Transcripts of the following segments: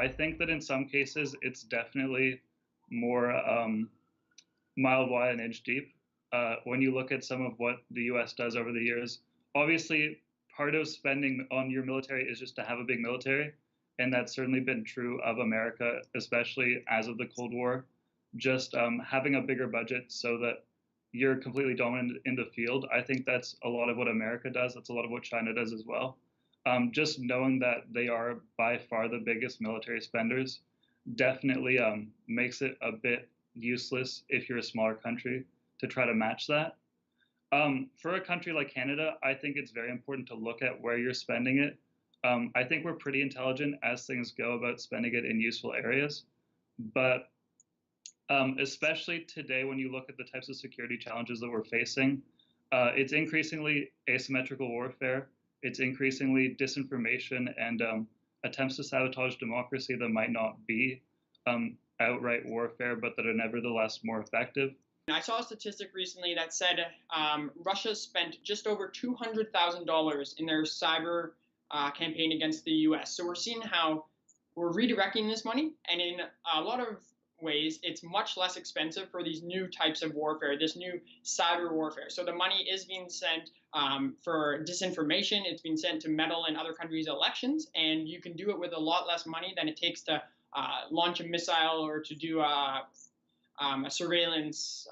I think that in some cases it's definitely more mile wide and inch deep. When you look at some of what the US does over the years, obviously part of spending on your military is just to have a big military. And that's certainly been true of America, especially as of the Cold War. Just having a bigger budget so that you're completely dominant in the field. I think that's a lot of what America does. That's a lot of what China does as well. Just knowing that they are by far the biggest military spenders definitely makes it a bit useless if you're a smaller country to try to match that. For a country like Canada, I think it's very important to look at where you're spending it. I think we're pretty intelligent as things go about spending it in useful areas. But especially today, when you look at the types of security challenges that we're facing, it's increasingly asymmetrical warfare. It's increasingly disinformation and attempts to sabotage democracy that might not be outright warfare, but that are nevertheless more effective. I saw a statistic recently that said Russia spent just over $200,000 in their cyber campaign against the US. So we're seeing how we're redirecting this money, and in a lot of ways, it's much less expensive for these new types of warfare, this new cyber warfare. So the money is being sent for disinformation. It's being sent to meddle in other countries' elections, and you can do it with a lot less money than it takes to launch a missile or to do a surveillance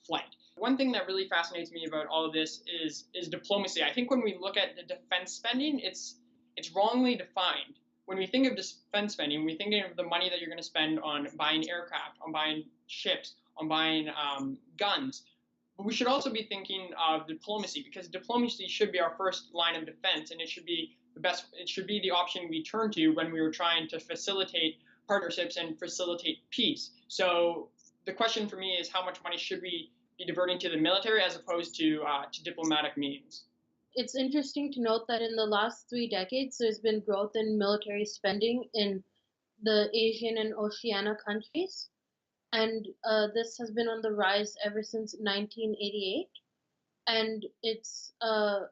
flight. One thing that really fascinates me about all of this is diplomacy. I think when we look at the defense spending, it's wrongly defined. When we think of defense spending, we think of the money that you're going to spend on buying aircraft, on buying ships, on buying guns. But we should also be thinking of diplomacy, because diplomacy should be our first line of defense, and it should be the best. It should be the option we turn to when we were trying to facilitate partnerships and facilitate peace. So the question for me is, how much money should we be diverting to the military as opposed to diplomatic means? It's interesting to note that in the last 3 decades, there's been growth in military spending in the Asian and Oceania countries. And this has been on the rise ever since 1988. And it's a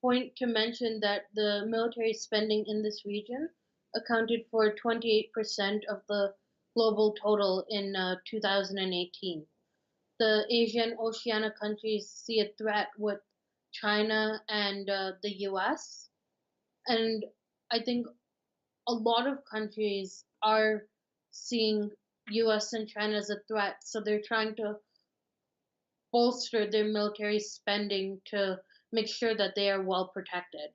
point to mention that the military spending in this region accounted for 28% of the global total in 2018. The Asian Oceania countries see a threat with China and the US. And I think a lot of countries are seeing US and China as a threat, so they're trying to bolster their military spending to make sure that they are well protected.